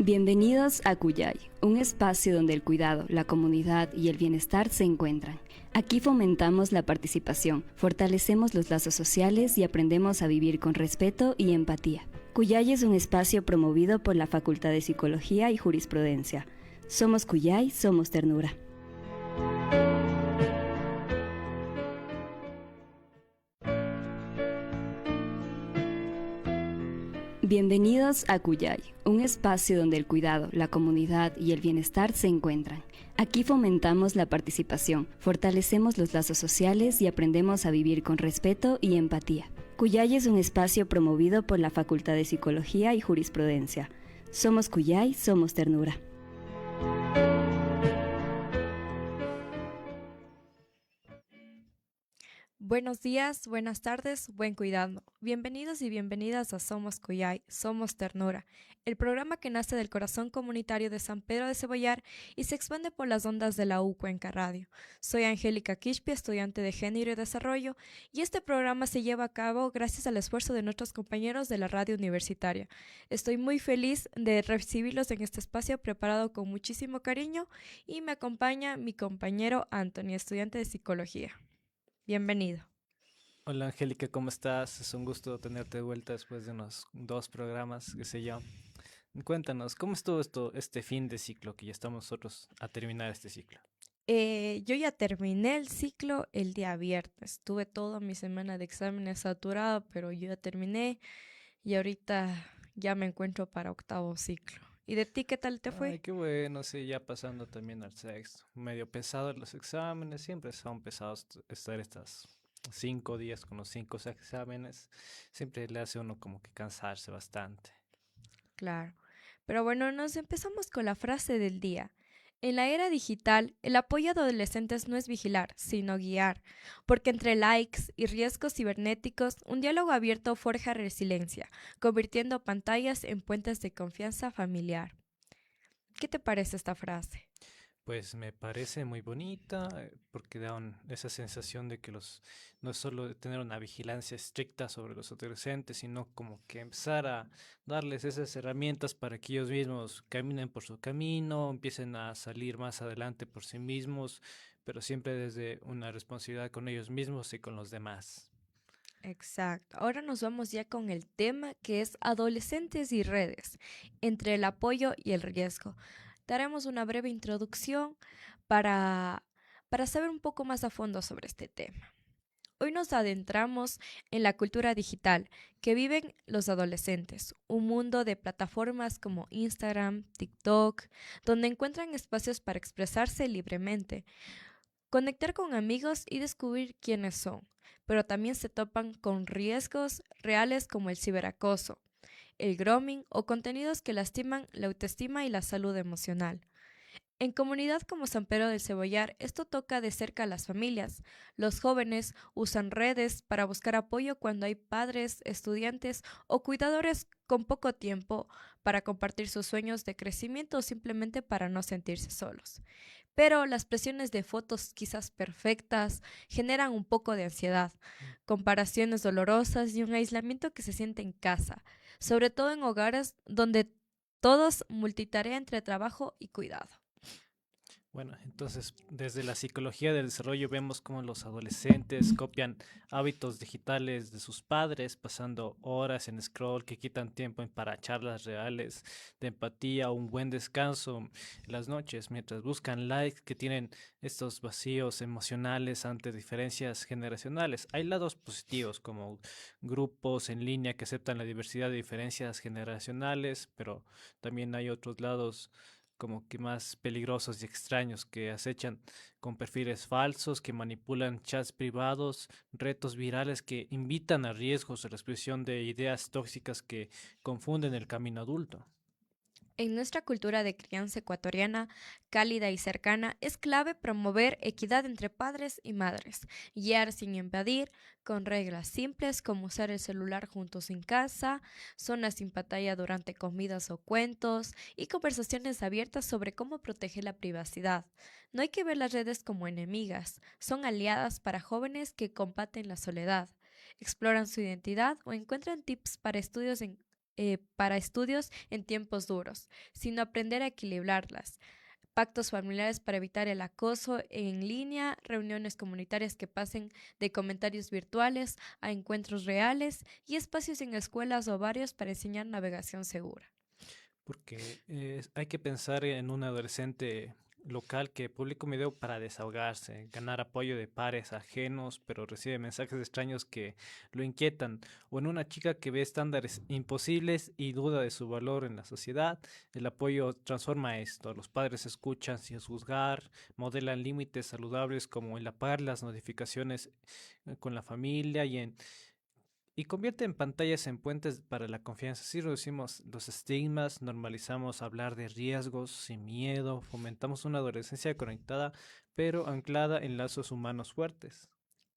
Bienvenidos a Cuyay, un espacio donde el cuidado, la comunidad y el bienestar se encuentran. Aquí fomentamos la participación, fortalecemos los lazos sociales y aprendemos a vivir con respeto y empatía. Cuyay es un espacio promovido por la Facultad de Psicología y Jurisprudencia. Somos Cuyay, somos ternura. Bienvenidos a Cuyay, un espacio donde el cuidado, la comunidad y el bienestar se encuentran. Aquí fomentamos la participación, fortalecemos los lazos sociales y aprendemos a vivir con respeto y empatía. Cuyay es un espacio promovido por la Facultad de Psicología y Jurisprudencia. Somos Cuyay, somos ternura. Buenos días, buenas tardes, buen cuidado. Bienvenidos y bienvenidas a Somos Cuyay, Somos Ternura, el programa que nace del corazón comunitario de San Pedro de Cebollar y se expande por las ondas de la U Cuenca Radio. Soy Angélica Quispe, estudiante de Género y Desarrollo, y este programa se lleva a cabo gracias al esfuerzo de nuestros compañeros de la radio universitaria. Estoy muy feliz de recibirlos en este espacio preparado con muchísimo cariño y me acompaña mi compañero Anthony, estudiante de Psicología. Bienvenido. Hola Angélica, ¿cómo estás? Es un gusto tenerte de vuelta después de unos 2 programas, qué sé yo. Cuéntanos, ¿cómo estuvo este fin de ciclo que ya estamos nosotros a terminar este ciclo? Yo ya terminé el ciclo el día viernes. Tuve toda mi semana de exámenes saturada, pero yo ya terminé y ahorita ya me encuentro para octavo ciclo. ¿Y de ti qué tal te Ay, fue? qué bueno, sí, ya pasando también al sexto. Medio pesados los exámenes, siempre son pesados estar estas 5 días con los 5 exámenes. Siempre le hace a uno como que cansarse bastante. Claro. Pero bueno, nos empezamos con la frase del día. En la era digital, el apoyo de adolescentes no es vigilar, sino guiar, porque entre likes y riesgos cibernéticos, un diálogo abierto forja resiliencia, convirtiendo pantallas en puentes de confianza familiar. ¿Qué te parece esta frase? Pues me parece muy bonita porque da esa sensación de que no es solo de tener una vigilancia estricta sobre los adolescentes, sino como que empezar a darles esas herramientas para que ellos mismos caminen por su camino, empiecen a salir más adelante por sí mismos, pero siempre desde una responsabilidad con ellos mismos y con los demás. Exacto. Ahora nos vamos ya con el tema que es adolescentes y redes, entre el apoyo y el riesgo. Daremos una breve introducción para, para saber un poco más a fondo sobre este tema. Hoy nos adentramos en la cultura digital que viven los adolescentes, un mundo de plataformas como Instagram, TikTok, donde encuentran espacios para expresarse libremente, conectar con amigos y descubrir quiénes son, pero también se topan con riesgos reales como el ciberacoso, el grooming o contenidos que lastiman la autoestima y la salud emocional. En comunidad como San Pedro del Cebollar, esto toca de cerca a las familias. Los jóvenes usan redes para buscar apoyo cuando hay padres, estudiantes o cuidadores con poco tiempo para compartir sus sueños de crecimiento o simplemente para no sentirse solos. Pero las presiones de fotos quizás perfectas generan un poco de ansiedad, comparaciones dolorosas y un aislamiento que se siente en casa, sobre todo en hogares donde todos multitarea entre trabajo y cuidado. Bueno, entonces desde la psicología del desarrollo vemos cómo los adolescentes copian hábitos digitales de sus padres, pasando horas en scroll que quitan tiempo para charlas reales de empatía o un buen descanso en las noches, mientras buscan likes que tienen estos vacíos emocionales ante diferencias generacionales. Hay lados positivos como grupos en línea que aceptan la diversidad de diferencias generacionales, pero también hay otros lados como que más peligrosos y extraños que acechan con perfiles falsos, que manipulan chats privados, retos virales que invitan a riesgos a la expresión de ideas tóxicas que confunden el camino adulto. En nuestra cultura de crianza ecuatoriana, cálida y cercana, es clave promover equidad entre padres y madres, guiar sin invadir, con reglas simples como usar el celular juntos en casa, zonas sin pantalla durante comidas o cuentos y conversaciones abiertas sobre cómo proteger la privacidad. No hay que ver las redes como enemigas, son aliadas para jóvenes que combaten la soledad, exploran su identidad o encuentran tips para estudios para estudios en tiempos duros, sino aprender a equilibrarlas. Pactos familiares para evitar el acoso en línea, reuniones comunitarias que pasen de comentarios virtuales a encuentros reales y espacios en escuelas o barrios para enseñar navegación segura. Porque hay que pensar en un adolescente local que publica un video para desahogarse, ganar apoyo de pares ajenos, pero recibe mensajes extraños que lo inquietan, o en una chica que ve estándares imposibles y duda de su valor en la sociedad. El apoyo transforma esto. Los padres escuchan sin juzgar, modelan límites saludables como el apagar las notificaciones con la familia y convierte en pantallas en puentes para la confianza. Así reducimos los estigmas, normalizamos hablar de riesgos sin miedo, fomentamos una adolescencia conectada, pero anclada en lazos humanos fuertes.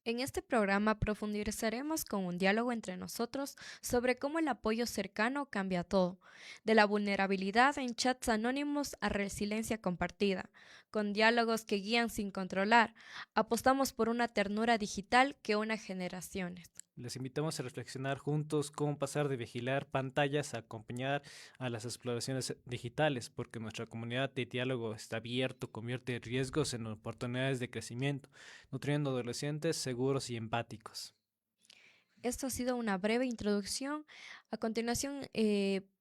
En este programa profundizaremos con un diálogo entre nosotros sobre cómo el apoyo cercano cambia todo, de la vulnerabilidad en chats anónimos a resiliencia compartida, con diálogos que guían sin controlar. Apostamos por una ternura digital que une generaciones. Les invitamos a reflexionar juntos cómo pasar de vigilar pantallas a acompañar a las exploraciones digitales, porque nuestra comunidad de diálogo está abierto, convierte riesgos en oportunidades de crecimiento, nutriendo adolescentes seguros y empáticos. Esto ha sido una breve introducción. A continuación,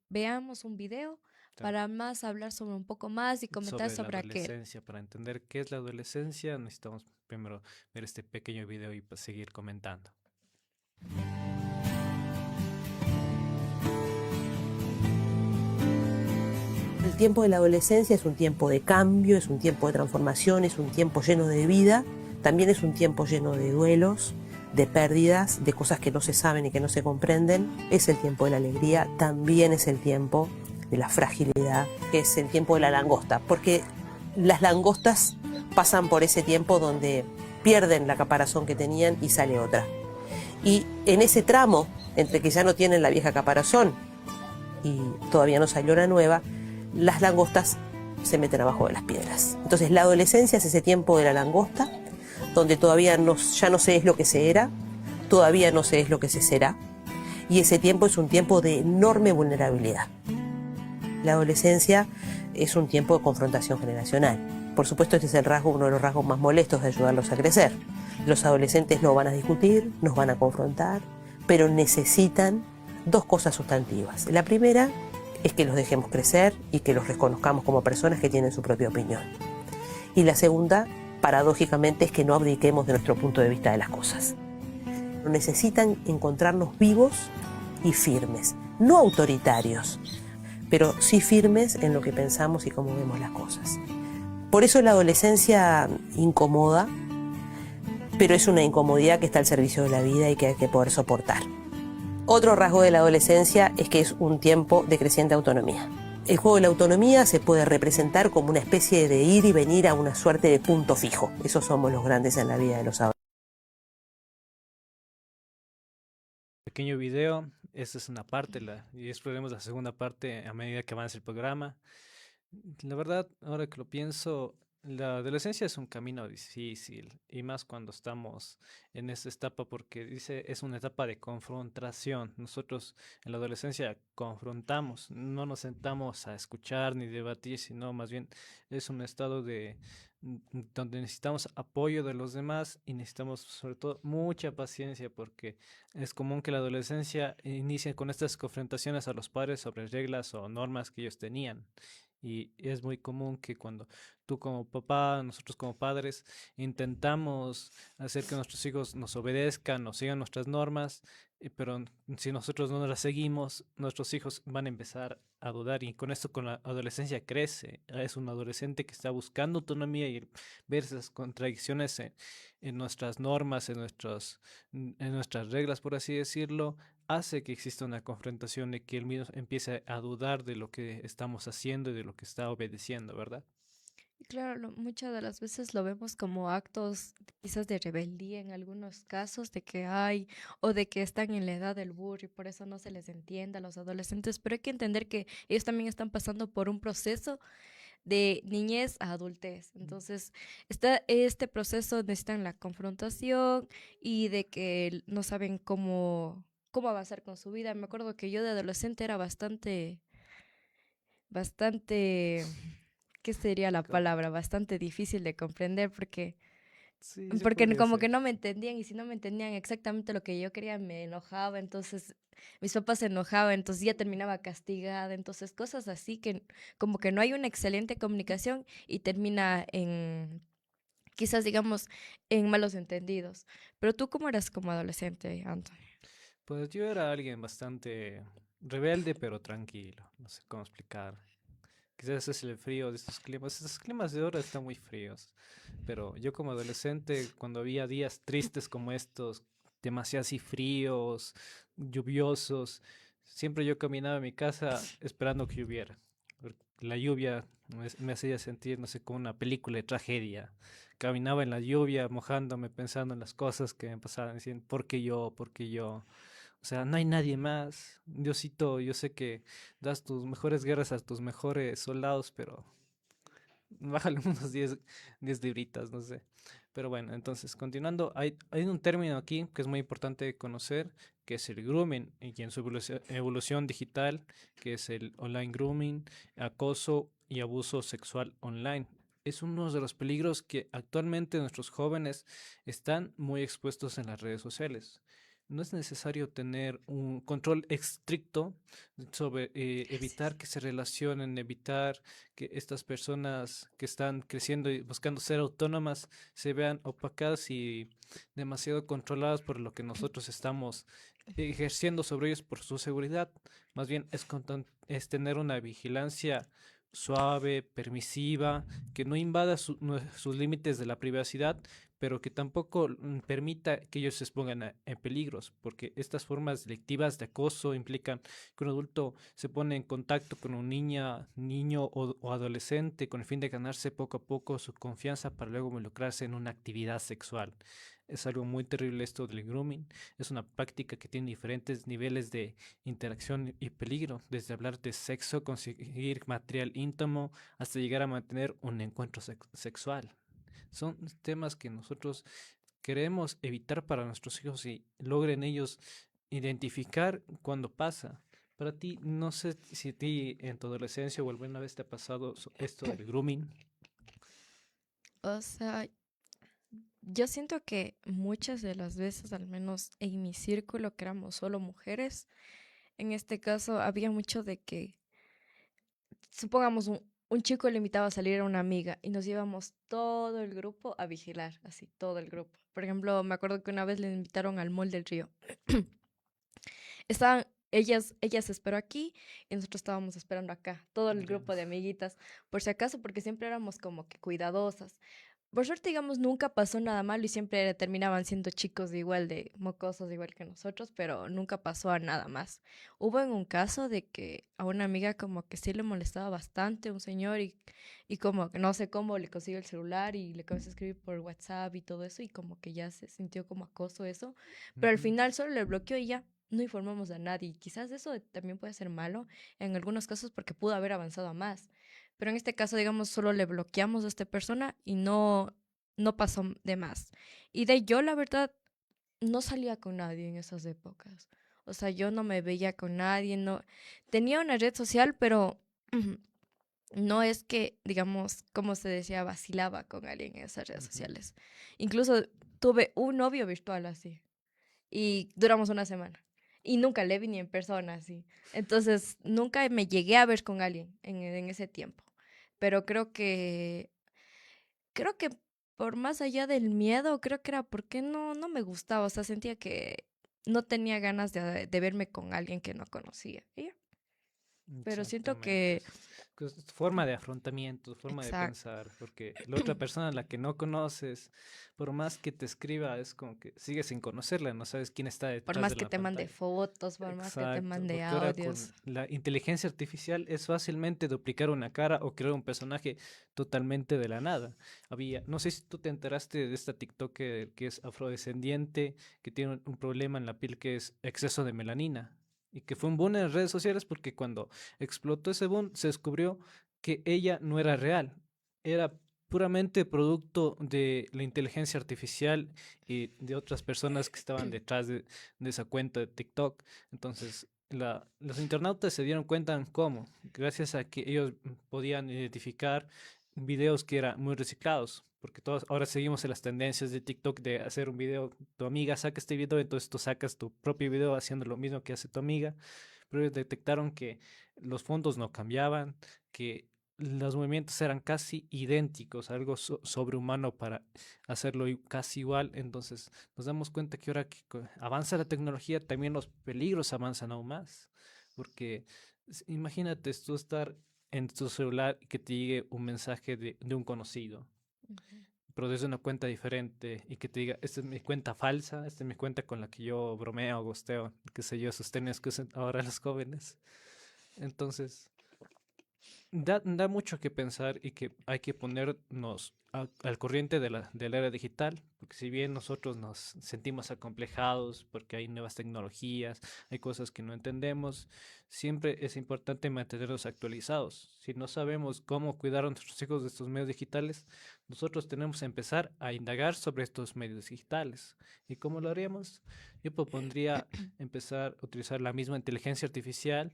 veamos un video Claro. para más hablar sobre un poco más y comentar Sobre la sobre aquel. adolescencia, para entender qué es la adolescencia, necesitamos primero ver este pequeño video y pues, seguir comentando. El tiempo de la adolescencia es un tiempo de cambio, es un tiempo de transformación, es un tiempo lleno de vida, también es un tiempo lleno de duelos, de pérdidas, de cosas que no se saben y que no se comprenden. Es el tiempo de la alegría, también es el tiempo de la fragilidad, que es el tiempo de la langosta, porque las langostas pasan por ese tiempo donde pierden la caparazón que tenían y sale otra. Y en ese tramo, entre que ya no tienen la vieja caparazón y todavía no salió la nueva, las langostas se meten abajo de las piedras. Entonces la adolescencia es ese tiempo de la langosta, donde todavía ya no se es lo que se era, todavía no se es lo que se será, y ese tiempo es un tiempo de enorme vulnerabilidad. La adolescencia es un tiempo de confrontación generacional. Por supuesto, este es uno de los rasgos más molestos de ayudarlos a crecer. Los adolescentes no van a discutir, nos van a confrontar, pero necesitan dos cosas sustantivas. La primera es que los dejemos crecer y que los reconozcamos como personas que tienen su propia opinión. Y la segunda, paradójicamente, es que no abdiquemos de nuestro punto de vista de las cosas. Necesitan encontrarnos vivos y firmes, no autoritarios, pero sí firmes en lo que pensamos y cómo vemos las cosas. Por eso la adolescencia incomoda, pero es una incomodidad que está al servicio de la vida y que hay que poder soportar. Otro rasgo de la adolescencia es que es un tiempo de creciente autonomía. El juego de la autonomía se puede representar como una especie de ir y venir a una suerte de punto fijo. Esos somos los grandes en la vida de los adolescentes. Pequeño video, esta es una parte y exploraremos la segunda parte a medida que avance el programa. La verdad, ahora que lo pienso, la adolescencia es un camino difícil y más cuando estamos en esta etapa porque es una etapa de confrontación. Nosotros en la adolescencia confrontamos, no nos sentamos a escuchar ni debatir, sino más bien es un estado donde necesitamos apoyo de los demás y necesitamos sobre todo mucha paciencia porque es común que la adolescencia inicie con estas confrontaciones a los padres sobre reglas o normas que ellos tenían. Y es muy común que cuando tú como papá, nosotros como padres, intentamos hacer que nuestros hijos nos obedezcan, nos sigan nuestras normas, pero si nosotros no las seguimos, nuestros hijos van a empezar a dudar y con esto con la adolescencia crece. Es un adolescente que está buscando autonomía y ver esas contradicciones en nuestras normas, en nuestras reglas, por así decirlo, hace que exista una confrontación y que él mismo empiece a dudar de lo que estamos haciendo y de lo que está obedeciendo, ¿verdad? Y claro, muchas de las veces lo vemos como actos quizás de rebeldía en algunos casos, de que hay o de que están en la edad del burro y por eso no se les entiende a los adolescentes, pero hay que entender que ellos también están pasando por un proceso de niñez a adultez. Entonces, este proceso necesitan la confrontación y de que no saben cómo avanzar con su vida. Me acuerdo que yo de adolescente era bastante, ¿qué sería la Co- palabra? Bastante difícil de comprender Sí, sí porque podría como ser. que no me entendían y si no me entendían exactamente lo que yo quería me enojaba, entonces mis papás se enojaban, entonces ya terminaba castigada, entonces cosas así que como que no hay una excelente comunicación y termina en quizás digamos en malos entendidos. Pero tú cómo eras como adolescente, Anthony. Pues yo era alguien bastante rebelde, pero tranquilo. No sé cómo explicar. Quizás es el frío de estos climas. Estos climas de ahora están muy fríos. Pero yo como adolescente, cuando había días tristes como estos, demasiado así fríos, lluviosos, siempre yo caminaba a mi casa esperando que lloviera. Porque la lluvia me hacía sentir, no sé, como una película de tragedia. Caminaba en la lluvia, mojándome, pensando en las cosas que me pasaban, diciendo, ¿por qué yo? ¿Por qué yo? O sea, no hay nadie más. Diosito, yo sé que das tus mejores guerras a tus mejores soldados, pero bájale unos 10 libritas, no sé. Pero bueno, entonces, continuando, hay un término aquí que es muy importante conocer, que es el grooming, y en su evolución digital, que es el online grooming, acoso y abuso sexual online. Es uno de los peligros que actualmente nuestros jóvenes están muy expuestos en las redes sociales. No es necesario tener un control estricto sobre evitar que se relacionen, evitar que estas personas que están creciendo y buscando ser autónomas se vean opacadas y demasiado controladas por lo que nosotros estamos ejerciendo sobre ellos por su seguridad. Más bien es tener una vigilancia suave, permisiva, que no invada sus límites de la privacidad, pero que tampoco permita que ellos se expongan en peligros, porque estas formas selectivas de acoso implican que un adulto se pone en contacto con un niño o adolescente con el fin de ganarse poco a poco su confianza para luego involucrarse en una actividad sexual. Es algo muy terrible esto del grooming. Es una práctica que tiene diferentes niveles de interacción y peligro, desde hablar de sexo, conseguir material íntimo, hasta llegar a mantener un encuentro sexual. Son temas que nosotros queremos evitar para nuestros hijos y logren ellos identificar cuando pasa. Para ti, no sé si a ti en tu adolescencia o alguna vez te ha pasado esto del grooming. O sea, yo siento que muchas de las veces, al menos en mi círculo, que éramos solo mujeres, en este caso había mucho de que, supongamos, un chico le invitaba a salir a una amiga y nos íbamos todo el grupo a vigilar, así, todo el grupo. Por ejemplo, me acuerdo que una vez le invitaron al Mall del Río. Ellas esperó aquí y nosotros estábamos esperando acá, todo el Ya. grupo de amiguitas, por si acaso, porque siempre éramos como que cuidadosas. Por suerte, digamos, nunca pasó nada malo y siempre terminaban siendo chicos igual de mocosos, igual que nosotros, pero nunca pasó a nada más. Hubo en un caso de que a una amiga como que sí le molestaba bastante un señor y como que no sé cómo le consiguió el celular y le comenzó a escribir por WhatsApp y todo eso y como que ya se sintió como acoso eso, pero al Ujú. final solo le bloqueó y ya. No informamos a nadie. Y quizás eso también puede ser malo en algunos casos porque pudo haber avanzado a más. Pero en este caso, digamos, solo le bloqueamos a esta persona y no pasó de más. Y de yo, la verdad, no salía con nadie en esas épocas. O sea, yo no me veía con nadie, no. Tenía una red social, pero no es que, digamos, como se decía, vacilaba con alguien en esas redes Ujú. sociales. Incluso tuve un novio virtual así y duramos una semana. Y nunca le vi ni en persona así. Entonces, nunca me llegué a ver con alguien en ese tiempo. Pero creo que por más allá del miedo, creo que era porque no me gustaba. O sea, sentía que no tenía ganas de verme con alguien que no conocía. Y ya. Pero siento Exactamente. que, Es forma de afrontamiento, forma de exacto, pensar, porque la otra persona a la que no conoces, por más que te escriba, es como que sigues sin conocerla, no sabes quién está por detrás más de que la te mande pantalla. fotos, por más que te Exacto, mande porque ahora audios. con la inteligencia artificial es fácilmente duplicar una cara o crear un personaje totalmente de la nada. No sé si tú te enteraste de esta TikToker que es afrodescendiente, que tiene un problema en la piel que es exceso de melanina. Y que fue un boom en las redes sociales porque cuando explotó ese boom se descubrió que ella no era real, era puramente producto de la inteligencia artificial y de otras personas que estaban detrás de esa cuenta de TikTok. Entonces, los internautas se dieron cuenta en cómo, gracias a que ellos podían identificar videos que eran muy reciclados, porque todos ahora seguimos en las tendencias de TikTok de hacer un video, tu amiga saca este video, entonces tú sacas tu propio video haciendo lo mismo que hace tu amiga, pero ellos detectaron que los fondos no cambiaban, que los movimientos eran casi idénticos, algo sobrehumano para hacerlo casi igual. Entonces nos damos cuenta que ahora que avanza la tecnología, también los peligros avanzan aún más. Porque imagínate tú estar en tu celular y que te llegue un mensaje de un conocido, Ujú. pero desde una cuenta diferente y que te diga, esta es mi cuenta falsa, esta es mi cuenta con la que yo bromeo, gosteo, qué sé yo, esos términos que usan ahora los jóvenes. Entonces, da mucho que pensar y que hay que ponernos al corriente de la era digital, porque si bien nosotros nos sentimos acomplejados porque hay nuevas tecnologías, hay cosas que no entendemos, siempre es importante mantenernos actualizados. Si no sabemos cómo cuidar a nuestros hijos de estos medios digitales, nosotros tenemos que empezar a indagar sobre estos medios digitales. ¿Y cómo lo haríamos? Yo propondría empezar a utilizar la misma inteligencia artificial.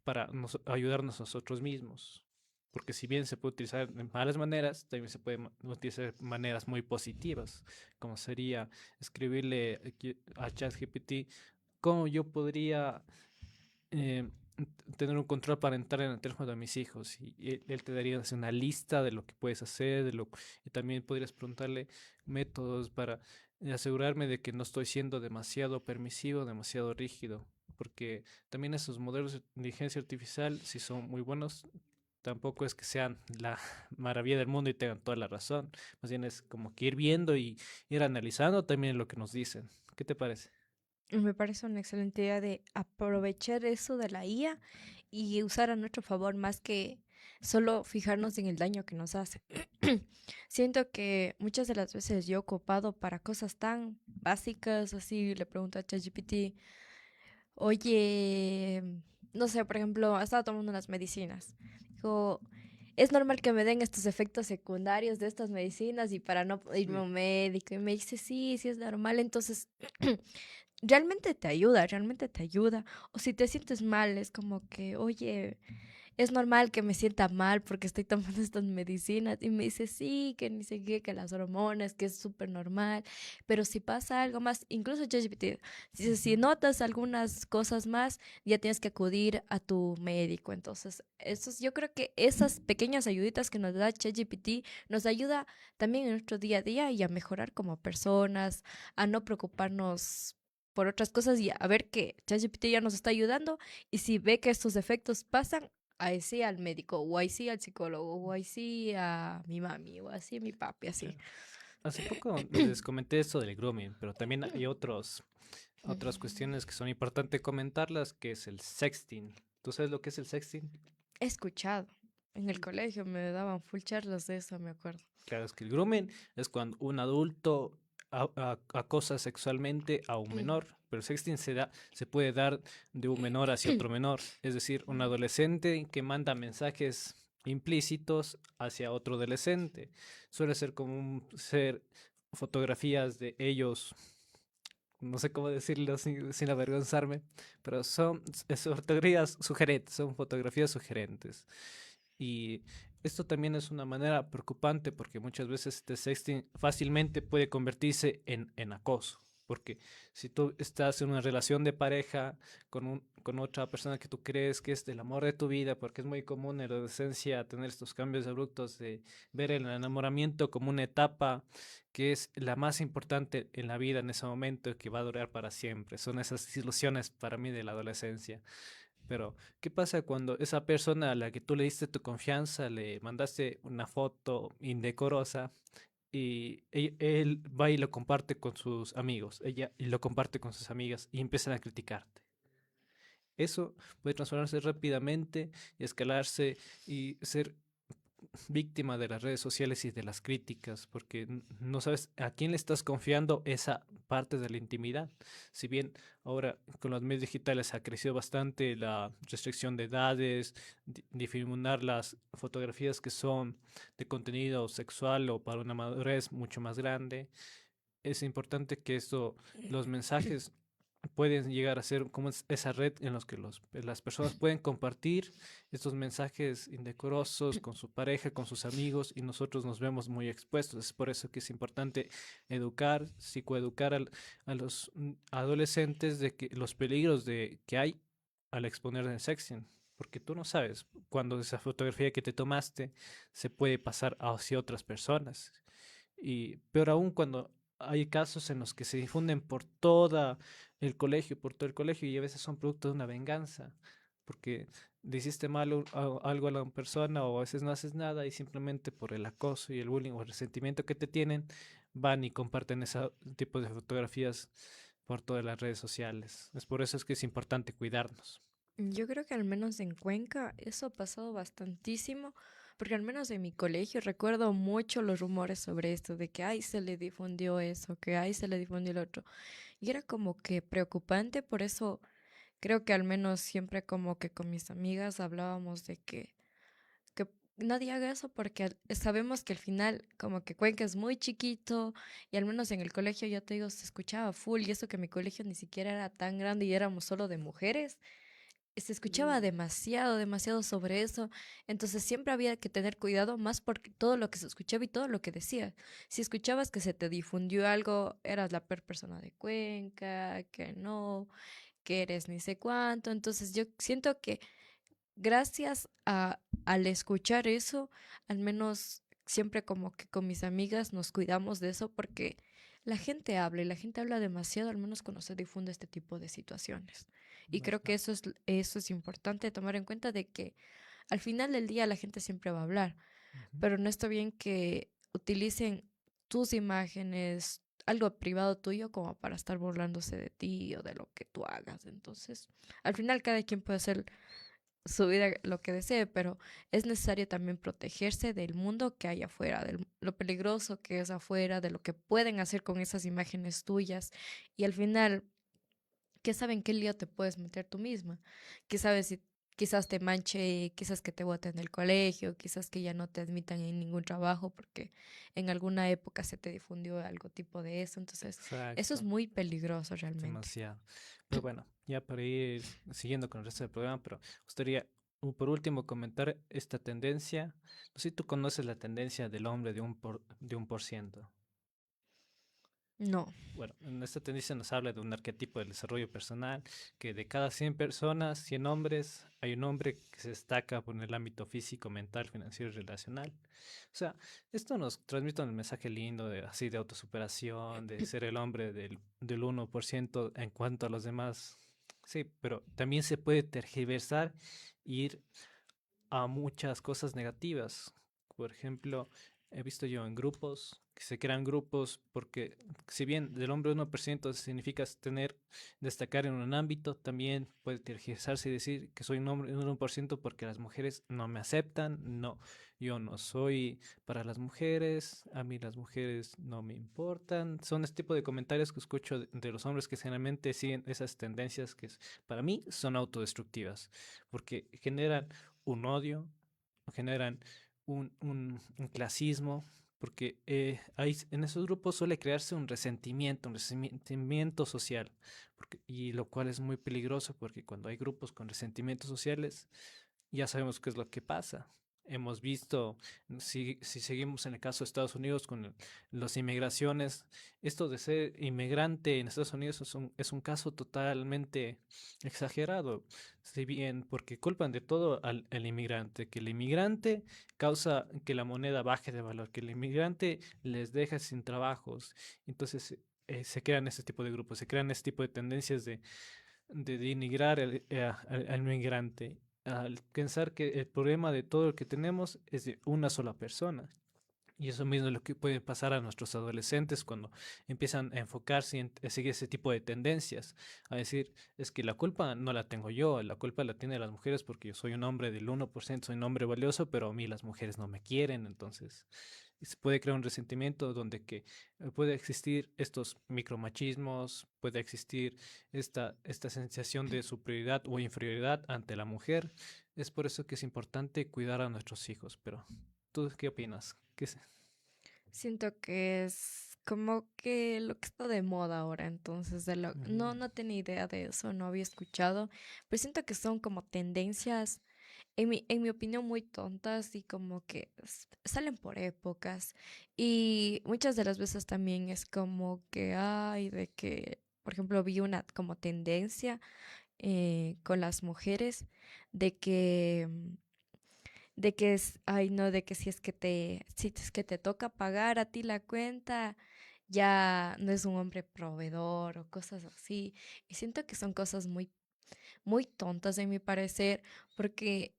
Para ayudarnos a nosotros mismos. Porque si bien se puede utilizar de malas maneras, también se puede utilizar de maneras muy positivas, como sería escribirle a ChatGPT cómo yo podría eh, tener un control parental en el teléfono de mis hijos. Y él te daría así una lista de lo que puedes hacer, y también podrías preguntarle métodos para asegurarme de que no estoy siendo demasiado permisivo, demasiado rígido, porque también esos modelos de inteligencia artificial, si son muy buenos, tampoco es que sean la maravilla del mundo y tengan toda la razón. Más bien es como que ir viendo y ir analizando también lo que nos dicen. ¿Qué te parece? Me parece una excelente idea de aprovechar eso de la IA y usar a nuestro favor más que solo fijarnos en el daño que nos hace. Siento que muchas de las veces yo he ocupado para cosas tan básicas, así le pregunto a ChatGPT, oye, no sé, por ejemplo, estaba tomando unas medicinas. Digo, es normal que me den estos efectos secundarios de estas medicinas y para no irme a Sí. un médico. Y me dice, sí, sí es normal. Entonces, realmente te ayuda, realmente te ayuda. O si te sientes mal, es como que, oye, es normal que me sienta mal porque estoy tomando estas medicinas. Y me dice, sí, que ni sé qué, que las hormonas, que es súper normal. Pero si pasa algo más, incluso ChatGPT, si Ujú. notas algunas cosas más, ya tienes que acudir a tu médico. Entonces, yo creo que esas pequeñas ayuditas que nos da ChatGPT nos ayuda también en nuestro día a día y a mejorar como personas, a no preocuparnos por otras cosas y a ver que ChatGPT ya nos está ayudando y si ve que estos efectos pasan, ahí sí al médico, o ahí sí al psicólogo, o ahí sí a mi mami, o así a mi papi, así. Claro. Hace poco les comenté eso del grooming, pero también hay otras cuestiones que son importantes comentarlas, que es el sexting. ¿Tú sabes lo que es el sexting? He escuchado. En el Mm. colegio me daban full charlas de eso, me acuerdo. Claro, es que el grooming es cuando un adulto acosa sexualmente a un menor, pero el sexting se puede dar de un menor hacia otro menor, es decir, un adolescente que manda mensajes implícitos hacia otro adolescente. Suele ser como ser fotografías de ellos, no sé cómo decirlo sin avergonzarme, pero son fotografías sugerentes. Y esto también es una manera preocupante porque muchas veces este sexting fácilmente puede convertirse en acoso. Porque si tú estás en una relación de pareja con otra persona que tú crees que es del amor de tu vida, porque es muy común en la adolescencia tener estos cambios abruptos de ver el enamoramiento como una etapa que es la más importante en la vida en ese momento y que va a durar para siempre. Son esas ilusiones para mí de la adolescencia. Pero, ¿qué pasa cuando esa persona a la que tú le diste tu confianza, le mandaste una foto indecorosa y él va y lo comparte con sus amigos, ella y lo comparte con sus amigas y empiezan a criticarte? Eso puede transformarse rápidamente y escalarse y ser víctima de las redes sociales y de las críticas, porque no sabes a quién le estás confiando esa parte de la intimidad. Si bien ahora con los medios digitales ha crecido bastante la restricción de edades, difuminar las fotografías que son de contenido sexual o para una madurez mucho más grande, es importante que esto, los mensajes pueden llegar a ser como esa red en los que las personas pueden compartir estos mensajes indecorosos con su pareja, con sus amigos, y nosotros nos vemos muy expuestos. Es por eso que es importante educar, psicoeducar a los adolescentes de que los peligros que hay al exponer el sexting. Porque tú no sabes cuándo esa fotografía que te tomaste se puede pasar hacia otras personas. Y peor aún cuando hay casos en los que se difunden por toda el colegio, por todo el colegio, y a veces son producto de una venganza, porque le hiciste mal algo a la persona o a veces no haces nada y simplemente por el acoso y el bullying o el resentimiento que te tienen, van y comparten ese tipo de fotografías por todas las redes sociales. Es por eso es que es importante cuidarnos. Yo creo que al menos en Cuenca eso ha pasado bastantísimo, porque al menos en mi colegio recuerdo mucho los rumores sobre esto, de que ay se le difundió eso, que ay se le difundió el otro. Y era como que preocupante, por eso creo que al menos siempre como que con mis amigas hablábamos de que nadie haga eso porque sabemos que al final como que Cuenca es muy chiquito y al menos en el colegio, yo te digo, se escuchaba full y eso que mi colegio ni siquiera era tan grande y éramos solo de mujeres. Se escuchaba demasiado, demasiado sobre eso. Entonces siempre había que tener cuidado más por todo lo que se escuchaba y todo lo que decía. Si escuchabas que se te difundió algo, eras la peor persona de Cuenca, que no, que eres ni sé cuánto. Entonces yo siento que gracias al escuchar eso, al menos siempre como que con mis amigas nos cuidamos de eso porque la gente habla y la gente habla demasiado, al menos cuando se difunde este tipo de situaciones. Y creo que Bastante. eso es importante tomar en cuenta de que al final del día la gente siempre va a hablar, Ujú. pero no está bien que utilicen tus imágenes, algo privado tuyo, como para estar burlándose de ti o de lo que tú hagas. Entonces, al final cada quien puede hacer su vida lo que desee, pero es necesario también protegerse del mundo que hay afuera, de lo peligroso que es afuera, de lo que pueden hacer con esas imágenes tuyas. Y al final, ¿qué saben qué lío te puedes meter tú misma? ¿Qué sabes si quizás te manche, quizás que te boten del colegio, quizás que ya no te admitan en ningún trabajo porque en alguna época se te difundió algo tipo de eso? Entonces, eso es Exacto. muy peligroso realmente. Demasiado. Pero bueno, ya para ir siguiendo con el resto del programa, pero gustaría por último comentar esta tendencia. No sé si tú conoces la tendencia del hombre de 1%. No. Bueno, en esta tendencia nos habla de un arquetipo del desarrollo personal, que de cada 100 personas, 100 hombres, hay un hombre que se destaca por el ámbito físico, mental, financiero y relacional. O sea, esto nos transmite un mensaje lindo de, así de autosuperación, de ser el hombre del 1% en cuanto a los demás. Sí, pero también se puede tergiversar e ir a muchas cosas negativas. Por ejemplo, he visto yo en grupos que se crean grupos porque si bien del hombre 1% significa destacar en un ámbito, también puede tergiversarse y decir que soy un hombre 1% porque las mujeres no me aceptan, no, yo no soy para las mujeres, a mí las mujeres no me importan. Son este tipo de comentarios que escucho de los hombres que generalmente siguen esas tendencias que para mí son autodestructivas porque generan un odio, generan un clasismo, porque en esos grupos suele crearse un resentimiento social, y lo cual es muy peligroso porque cuando hay grupos con resentimientos sociales, ya sabemos qué es lo que pasa. Hemos visto, si seguimos en el caso de Estados Unidos con las inmigraciones, esto de ser inmigrante en Estados Unidos es un caso totalmente exagerado. Si bien, porque culpan de todo al inmigrante, que el inmigrante causa que la moneda baje de valor, que el inmigrante les deja sin trabajos. Entonces se crean ese tipo de grupos, se crean ese tipo de tendencias de denigrar al migrante, al pensar que el problema de todo lo que tenemos es de una sola persona. Y eso mismo es lo que puede pasar a nuestros adolescentes cuando empiezan a enfocarse en seguir ese tipo de tendencias, a decir, es que la culpa no la tengo yo, la culpa la tienen las mujeres porque yo soy un hombre del 1%, soy un hombre valioso, pero a mí las mujeres no me quieren, entonces se puede crear un resentimiento donde que puede existir estos micromachismos, puede existir esta sensación de superioridad o inferioridad ante la mujer. Es por eso que es importante cuidar a nuestros hijos, pero ¿tú qué opinas? Siento que es como que lo que está de moda ahora, entonces Ujú. no tenía idea de eso, no había escuchado, pero siento que son como tendencias, en mi opinión, muy tontas y como que salen por épocas y muchas de las veces también es como que hay de que, por ejemplo, vi una como tendencia con las mujeres de que ay no, de que si es que te toca pagar a ti la cuenta, ya no es un hombre proveedor o cosas así. Y siento que son cosas muy tontas en mi parecer, porque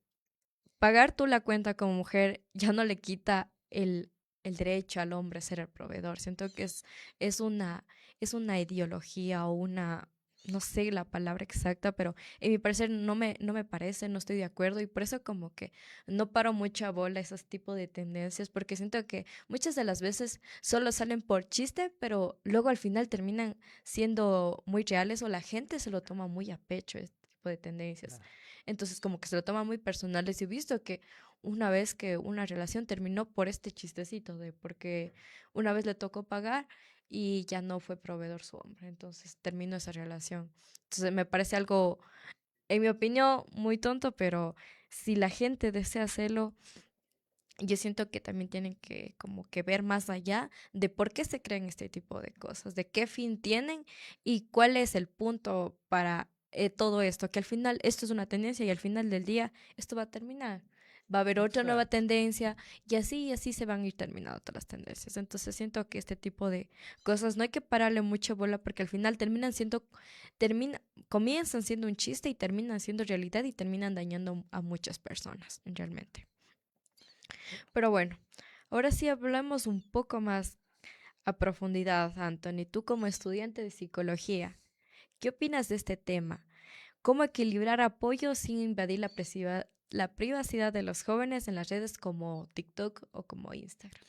pagar tú la cuenta como mujer ya no le quita el derecho al hombre a ser el proveedor. Siento que es es una ideología o una, no sé la palabra exacta, pero en mi parecer no me parece, no estoy de acuerdo y por eso como que no paro mucha bola a esos tipos de tendencias porque siento que muchas de las veces solo salen por chiste, pero luego al final terminan siendo muy reales o la gente se lo toma muy a pecho este tipo de tendencias. Claro. Entonces como que se lo toma muy personales y he visto que una vez que una relación terminó por este chistecito de porque una vez le tocó pagar y ya no fue proveedor su hombre, entonces terminó esa relación. Entonces me parece algo, en mi opinión, muy tonto, pero si la gente desea hacerlo, yo siento que también tienen que como que ver más allá de por qué se crean este tipo de cosas, de qué fin tienen y cuál es el punto para todo esto, que al final esto es una tendencia y al final del día esto va a terminar. Va a haber otra nueva Exacto. tendencia y así se van a ir terminando todas las tendencias. Entonces siento que este tipo de cosas no hay que pararle mucha bola porque al final termina, comienzan siendo un chiste y terminan siendo realidad y terminan dañando a muchas personas realmente. Pero bueno, ahora sí hablamos un poco más a profundidad, Anthony. Tú como estudiante de psicología, ¿qué opinas de este tema? ¿Cómo equilibrar apoyo sin invadir la privacidad de los jóvenes en las redes como TikTok o como Instagram?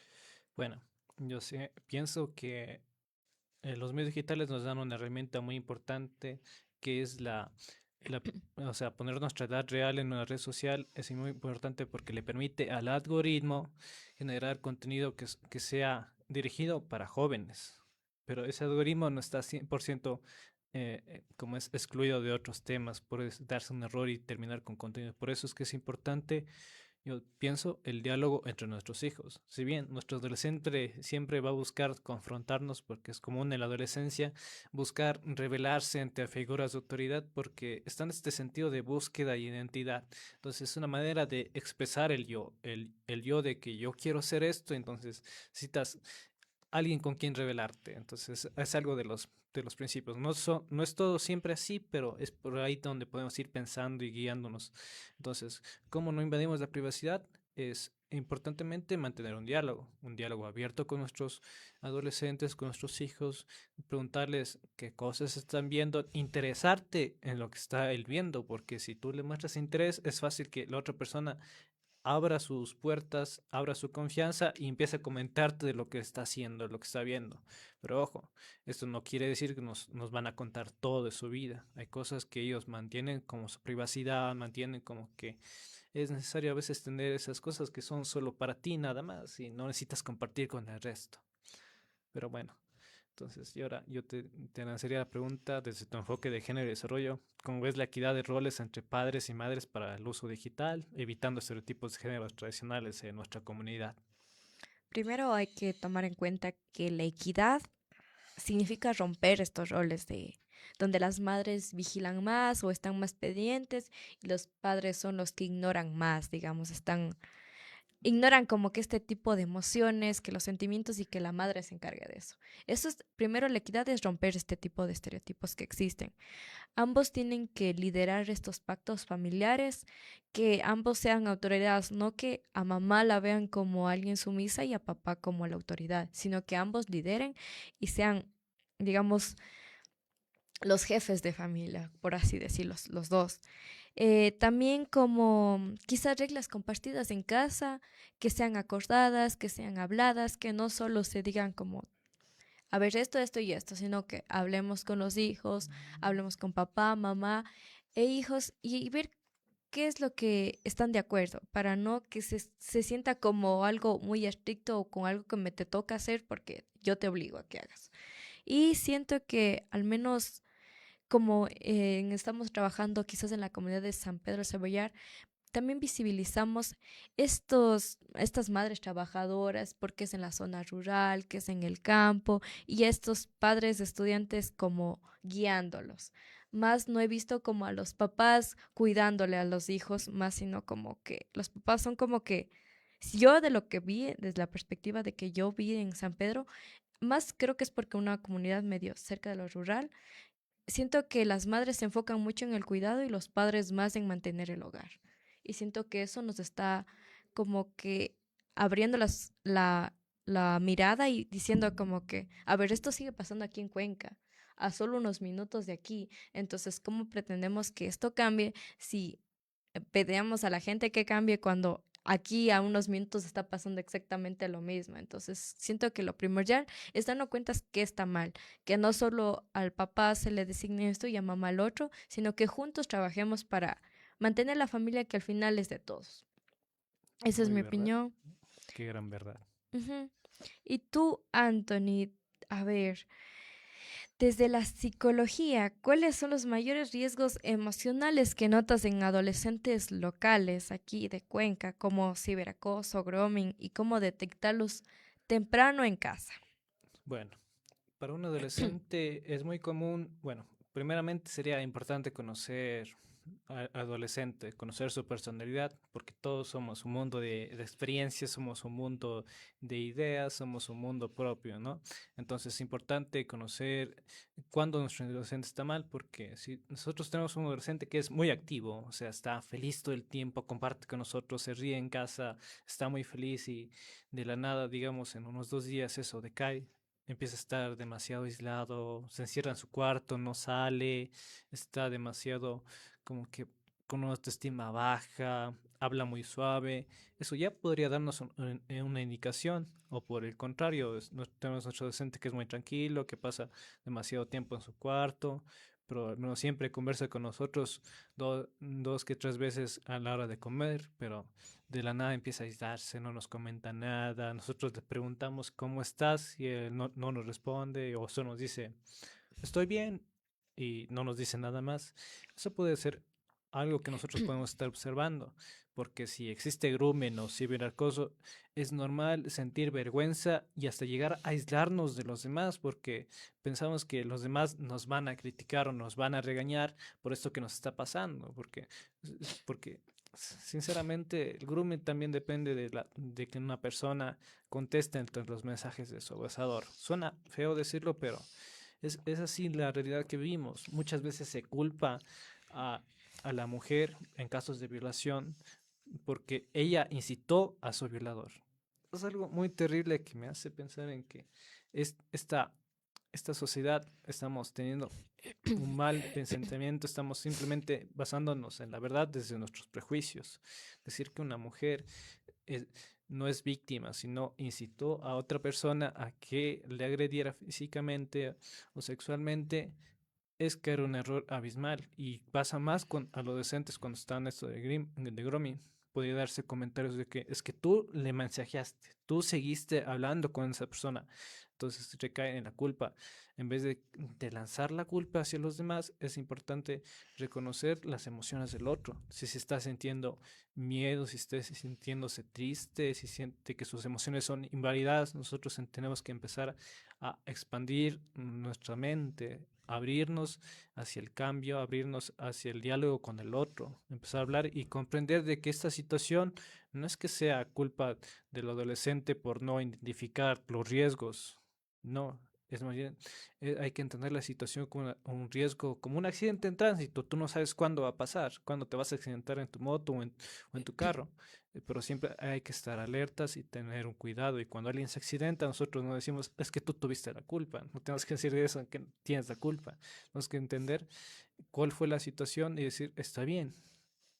Bueno, yo pienso que los medios digitales nos dan una herramienta muy importante que es la, o sea, poner nuestra edad real en una red social es muy importante porque le permite al algoritmo generar contenido que sea dirigido para jóvenes. Pero ese algoritmo no está 100% como es excluido de otros temas, puede darse un error y terminar con contenido. Por eso es que es importante, yo pienso, el diálogo entre nuestros hijos. Si bien nuestro adolescente siempre va a buscar confrontarnos, porque es común en la adolescencia, buscar rebelarse ante figuras de autoridad, porque está en este sentido de búsqueda y identidad. Entonces es una manera de expresar el yo, el yo de que yo quiero ser esto, entonces necesitas alguien con quien rebelarte. Entonces es algo de los principios. No es todo siempre así, pero es por ahí donde podemos ir pensando y guiándonos. Entonces, ¿cómo no invadimos la privacidad? Es importantemente mantener un diálogo abierto con nuestros adolescentes, con nuestros hijos, preguntarles qué cosas están viendo, interesarte en lo que está él viendo, porque si tú le muestras interés, es fácil que la otra persona abra sus puertas, abra su confianza y empiece a comentarte de lo que está haciendo, lo que está viendo. Pero ojo, esto no quiere decir que nos van a contar todo de su vida. Hay cosas que ellos mantienen como su privacidad, mantienen como que es necesario a veces tener esas cosas que son solo para ti nada más y no necesitas compartir con el resto. Pero bueno. Entonces, y ahora te lanzaría la pregunta desde tu enfoque de género y desarrollo, ¿cómo ves la equidad de roles entre padres y madres para el uso digital, evitando estereotipos de géneros tradicionales en nuestra comunidad? Primero hay que tomar en cuenta que la equidad significa romper estos roles de donde las madres vigilan más o están más pendientes y los padres son los que ignoran más, digamos, están ignoran como que este tipo de emociones, que los sentimientos y que la madre se encargue de eso. Eso es, primero, la equidad es romper este tipo de estereotipos que existen. Ambos tienen que liderar estos pactos familiares, que ambos sean autoridades, no que a mamá la vean como alguien sumisa y a papá como la autoridad, sino que ambos lideren y sean, digamos, los jefes de familia, por así decirlo, los dos. También como quizás reglas compartidas en casa, que sean acordadas, que sean habladas, que no solo se digan como, a ver, esto y esto, sino que hablemos con los hijos, hablemos con papá, mamá e hijos y ver qué es lo que están de acuerdo, para no que se sienta como algo muy estricto o con algo que me te toca hacer porque yo te obligo a que hagas. Y siento que al menos como estamos trabajando quizás en la comunidad de San Pedro Cebollar, también visibilizamos estas madres trabajadoras, porque es en la zona rural, que es en el campo, y estos padres de estudiantes como guiándolos. Más no he visto como a los papás cuidándole a los hijos, más sino como que los papás son como que, si yo de lo que vi, desde la perspectiva de que yo vi en San Pedro, más creo que es porque una comunidad medio cerca de lo rural, siento que las madres se enfocan mucho en el cuidado y los padres más en mantener el hogar. Y siento que eso nos está como que abriendo la mirada y diciendo como que, a ver, esto sigue pasando aquí en Cuenca, a solo unos minutos de aquí. Entonces, ¿cómo pretendemos que esto cambie si pedíamos a la gente que cambie cuando aquí a unos minutos está pasando exactamente lo mismo? Entonces, siento que lo primordial es darnos cuenta que está mal, que no solo al papá se le designe esto y a mamá al otro, sino que juntos trabajemos para mantener la familia que al final es de todos. Esa es Muy mi verdad. opinión. Qué gran verdad. Ujú. Y tú, Anthony, a ver, desde la psicología, ¿cuáles son los mayores riesgos emocionales que notas en adolescentes locales aquí de Cuenca, como ciberacoso, grooming, y cómo detectarlos temprano en casa? Bueno, para un adolescente es muy común, bueno, primeramente sería importante conocer al adolescente, conocer su personalidad, porque todos somos un mundo de experiencias, somos un mundo de ideas, somos un mundo propio, ¿no? Entonces es importante conocer cuándo nuestro adolescente está mal, porque si nosotros tenemos un adolescente que es muy activo, o sea, está feliz todo el tiempo, comparte con nosotros, se ríe en casa, está muy feliz y de la nada, digamos, en unos 2 días eso decae, empieza a estar demasiado aislado, se encierra en su cuarto, no sale, está demasiado como que con una autoestima baja, habla muy suave. Eso ya podría darnos una indicación. O por el contrario, tenemos nuestro docente que es muy tranquilo, que pasa demasiado tiempo en su cuarto, pero al menos siempre conversa con nosotros 2 que 3 veces a la hora de comer, pero de la nada empieza a aislarse, no nos comenta nada. Nosotros le preguntamos cómo estás y él no nos responde o solo nos dice, estoy bien y no nos dice nada más. Eso puede ser algo que nosotros podemos estar observando, porque si existe grumen o ciberacoso, es normal sentir vergüenza y hasta llegar a aislarnos de los demás, porque pensamos que los demás nos van a criticar o nos van a regañar por esto que nos está pasando, porque sinceramente el grooming también depende de que una persona conteste entre los mensajes de su abusador. Suena feo decirlo, pero es así la realidad que vivimos. Muchas veces se culpa a, a la mujer en casos de violación porque ella incitó a su violador. Es algo muy terrible que me hace pensar en que es esta sociedad estamos teniendo un mal pensamiento, estamos simplemente basándonos en la verdad desde nuestros prejuicios. Decir que una mujer es- no es víctima, sino incitó a otra persona a que le agrediera físicamente o sexualmente, es que era un error abismal y pasa más con adolescentes cuando están en esto de grooming. Podría darse comentarios de que es que tú le mensajeaste, tú seguiste hablando con esa persona, entonces recae en la culpa. En vez de lanzar la culpa hacia los demás, es importante reconocer las emociones del otro. Si se está sintiendo miedo, si está sintiéndose triste, si siente que sus emociones son invalidadas, nosotros tenemos que empezar a expandir nuestra mente, abrirnos hacia el cambio, abrirnos hacia el diálogo con el otro, empezar a hablar y comprender de que esta situación no es que sea culpa del adolescente por no identificar los riesgos, no, es más bien, hay que entender la situación como un riesgo, como un accidente en tránsito. Tú no sabes cuándo va a pasar, cuándo te vas a accidentar en tu moto o en tu carro, pero siempre hay que estar alertas y tener un cuidado. Y cuando alguien se accidenta, nosotros no decimos, es que tú tuviste la culpa, no tenemos que decir eso, que tienes la culpa. Tenemos que entender cuál fue la situación y decir, está bien.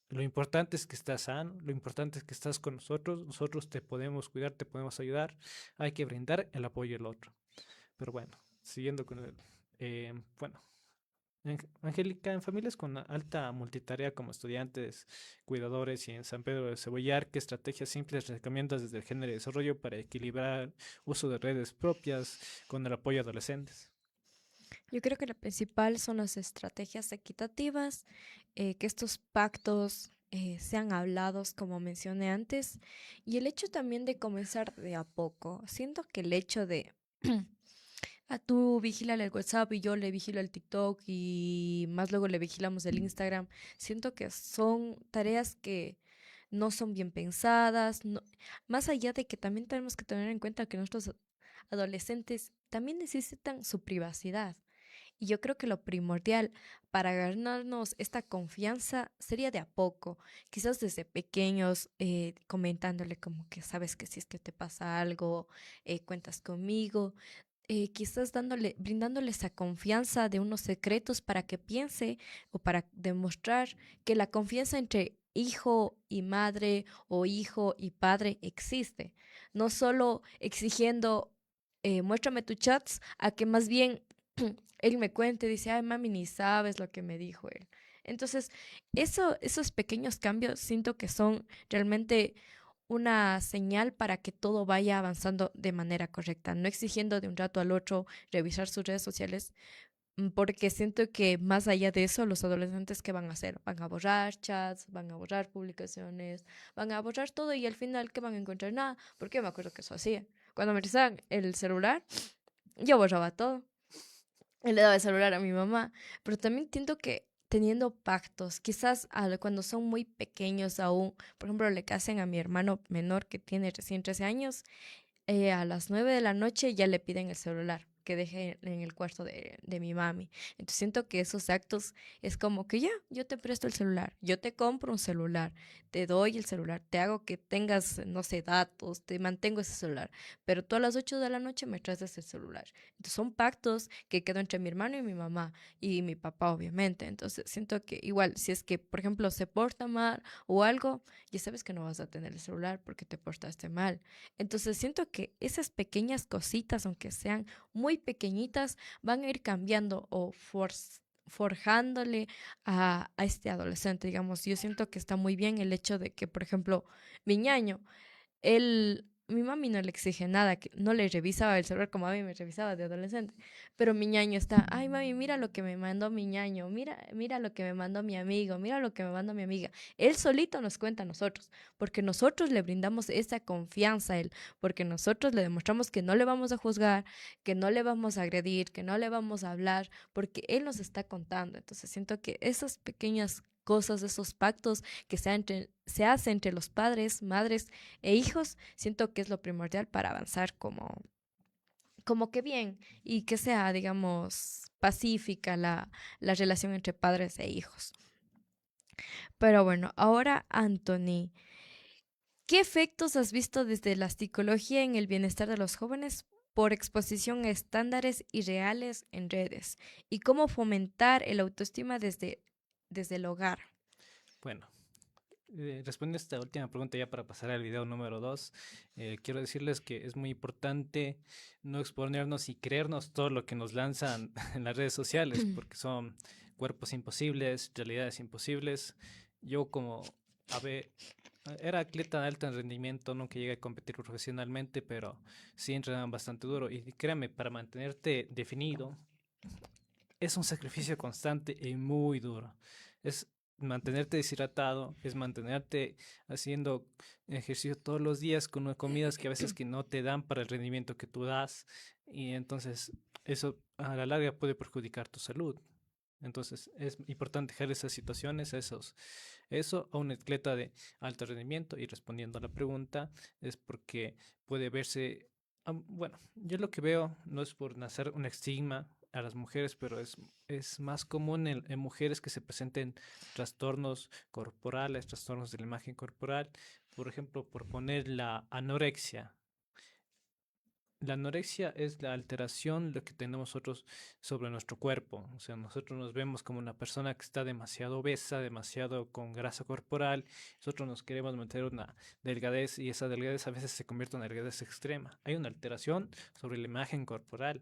Lo importante es que estás sano, lo importante es que estás con nosotros te podemos cuidar, te podemos ayudar, hay que brindar el apoyo al otro. Pero bueno, siguiendo con el... bueno, Angélica, en familias con alta multitarea como estudiantes, cuidadores y en San Pedro de Cebollar, ¿qué estrategias simples recomiendas desde el género de desarrollo para equilibrar uso de redes propias con el apoyo a adolescentes? Yo creo que la principal son las estrategias equitativas, que estos pactos sean hablados, como mencioné antes, y el hecho también de comenzar de a poco. Siento que el hecho de a tú vigílale el WhatsApp y yo le vigilo el TikTok y más luego le vigilamos el Instagram. Siento que son tareas que no son bien pensadas, más allá de que también tenemos que tener en cuenta que nuestros adolescentes también necesitan su privacidad. Y yo creo que lo primordial para ganarnos esta confianza sería de a poco, quizás desde pequeños, comentándole como que sabes que si es que te pasa algo, cuentas conmigo, quizás brindándole esa confianza de unos secretos para que piense o para demostrar que la confianza entre hijo y madre o hijo y padre existe. No solo exigiendo, muéstrame tus chats, a que más bien él me cuente, dice, ay mami, ni sabes lo que me dijo él. Entonces, esos pequeños cambios siento que son realmente una señal para que todo vaya avanzando de manera correcta, no exigiendo de un rato al otro revisar sus redes sociales, porque siento que más allá de eso, los adolescentes, ¿qué van a hacer? Van a borrar chats, van a borrar publicaciones, van a borrar todo y al final, ¿qué van a encontrar? Nada, porque yo me acuerdo que eso hacía. Cuando me prestaban el celular, yo borraba todo y le daba el celular a mi mamá, pero también entiendo que teniendo pactos, quizás cuando son muy pequeños aún, por ejemplo, le casen a mi hermano menor que tiene recién 13 años, a las 9 de la noche ya le piden el celular que deje en el cuarto de mi mami. Entonces siento que esos actos es como que ya, yo te presto el celular, yo te compro un celular, te doy el celular, te hago que tengas, no sé, datos, te mantengo ese celular, pero tú a las 8 de la noche me traes ese celular. Entonces son pactos que quedó entre mi hermano y mi mamá y mi papá, obviamente. Entonces siento que igual, si es que, por ejemplo, se porta mal o algo, ya sabes que no vas a tener el celular porque te portaste mal. Entonces siento que esas pequeñas cositas, aunque sean muy pequeñitas, van a ir cambiando o forjándole a este adolescente, digamos. Yo siento que está muy bien el hecho de que, por ejemplo, mi ñaño, mi mami no le exige nada, que no le revisaba el celular como a mí me revisaba de adolescente, pero mi ñaño está, ay mami, mira lo que me mandó mi ñaño, mira lo que me mandó mi amigo, mira lo que me mandó mi amiga. Él solito nos cuenta a nosotros, porque nosotros le brindamos esa confianza a él, porque nosotros le demostramos que no le vamos a juzgar, que no le vamos a agredir, que no le vamos a hablar, porque él nos está contando. Entonces siento que esas pequeñas cosas, esos pactos que se hace entre los padres, madres e hijos, siento que es lo primordial para avanzar como que bien y que sea, digamos, pacífica la relación entre padres e hijos. Pero bueno, ahora, Anthony, ¿qué efectos has visto desde la psicología en el bienestar de los jóvenes por exposición a estándares irreales en redes? ¿Y cómo fomentar el autoestima desde el hogar? Bueno, respondiendo a esta última pregunta ya para pasar al video número 2, quiero decirles que es muy importante no exponernos y creernos todo lo que nos lanzan en las redes sociales, porque son cuerpos imposibles, realidades imposibles. Yo como, a ver, era atleta de alto rendimiento, nunca llegué a competir profesionalmente, pero sí entrenaban bastante duro. Y créame, para mantenerte definido, es un sacrificio constante y muy duro. Es mantenerte deshidratado, es mantenerte haciendo ejercicio todos los días con comidas que a veces que no te dan para el rendimiento que tú das. Y entonces eso a la larga puede perjudicar tu salud. Entonces es importante dejar esas situaciones, eso a un atleta de alto rendimiento. Y respondiendo a la pregunta, es porque puede verse, bueno, yo lo que veo no es por nacer un estigma a las mujeres, pero es más común en mujeres que se presenten trastornos corporales, trastornos de la imagen corporal, por ejemplo, por poner la anorexia. La anorexia es la alteración lo que tenemos nosotros sobre nuestro cuerpo. O sea, nosotros nos vemos como una persona que está demasiado obesa, demasiado con grasa corporal. Nosotros nos queremos meter una delgadez y esa delgadez a veces se convierte en una delgadez extrema. Hay una alteración sobre la imagen corporal.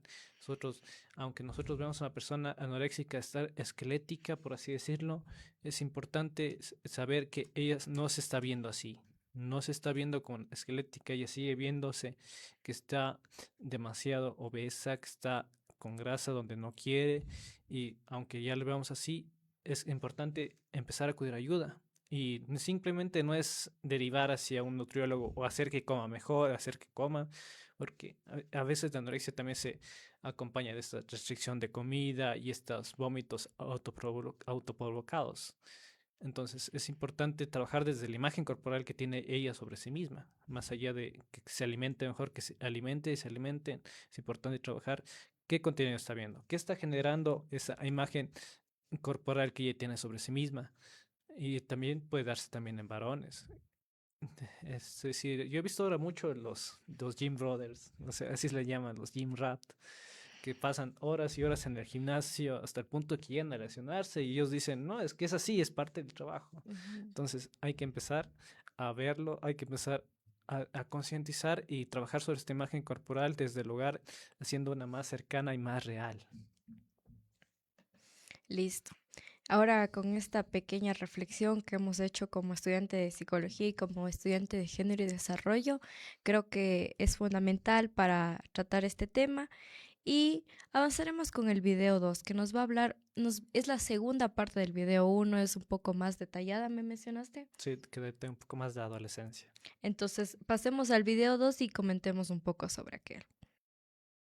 Aunque nosotros vemos a una persona anoréxica estar esquelética, por así decirlo, es importante saber que ella no se está viendo así. No se está viendo con esquelética, ella sigue viéndose que está demasiado obesa, que está con grasa donde no quiere, y aunque ya lo veamos así, es importante empezar a acudir a ayuda. Y simplemente no es derivar hacia un nutriólogo o hacer que coma mejor, hacer que coma, porque a veces la anorexia también se acompaña de esta restricción de comida y estos vómitos autoprovocados. Entonces es importante trabajar desde la imagen corporal que tiene ella sobre sí misma, más allá de que se alimente mejor, que se alimente y se alimenten. Es importante trabajar qué contenido está viendo, qué está generando esa imagen corporal que ella tiene sobre sí misma. Y también puede darse también en varones. Es decir, yo he visto ahora mucho los gym brothers, o sea, así se le llaman, los gym rat, que pasan horas y horas en el gimnasio hasta el punto que llegan a lesionarse y ellos dicen, no, es que es así, es parte del trabajo. Ujú. Entonces hay que empezar a verlo, hay que empezar a concientizar y trabajar sobre esta imagen corporal desde el hogar, haciendo una más cercana y más real. Listo. Ahora, con esta pequeña reflexión que hemos hecho como estudiante de psicología y como estudiante de género y desarrollo, creo que es fundamental para tratar este tema y avanzaremos con el video 2 que nos va a hablar, es la segunda parte del video uno, es un poco más detallada, me mencionaste. Sí, que dé un poco más de adolescencia. Entonces, pasemos al video 2 y comentemos un poco sobre aquel.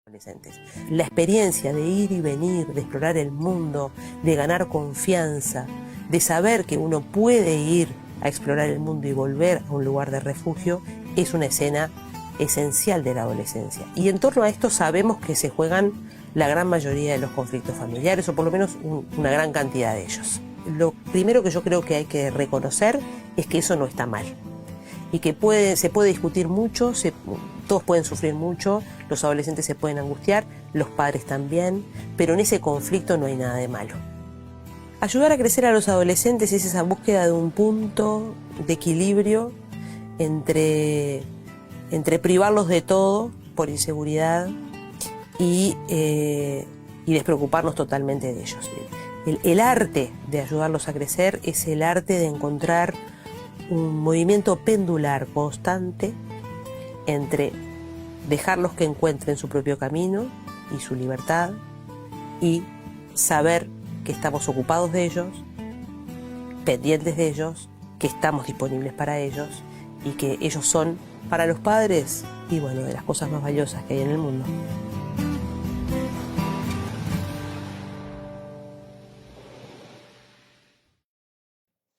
Adolescentes. La experiencia de ir y venir, de explorar el mundo, de ganar confianza, de saber que uno puede ir a explorar el mundo y volver a un lugar de refugio, es una escena esencial de la adolescencia. Y en torno a esto sabemos que se juegan la gran mayoría de los conflictos familiares, o por lo menos una gran cantidad de ellos. Lo primero que yo creo que hay que reconocer es que eso no está mal. Y que se puede discutir mucho, todos pueden sufrir mucho, los adolescentes se pueden angustiar, los padres también, pero en ese conflicto no hay nada de malo. Ayudar a crecer a los adolescentes es esa búsqueda de un punto de equilibrio entre privarlos de todo por inseguridad y despreocuparnos totalmente de ellos. El arte de ayudarlos a crecer es el arte de encontrar un movimiento pendular constante entre dejarlos que encuentren su propio camino y su libertad y saber que estamos ocupados de ellos, pendientes de ellos, que estamos disponibles para ellos y que ellos son para los padres y bueno, de las cosas más valiosas que hay en el mundo.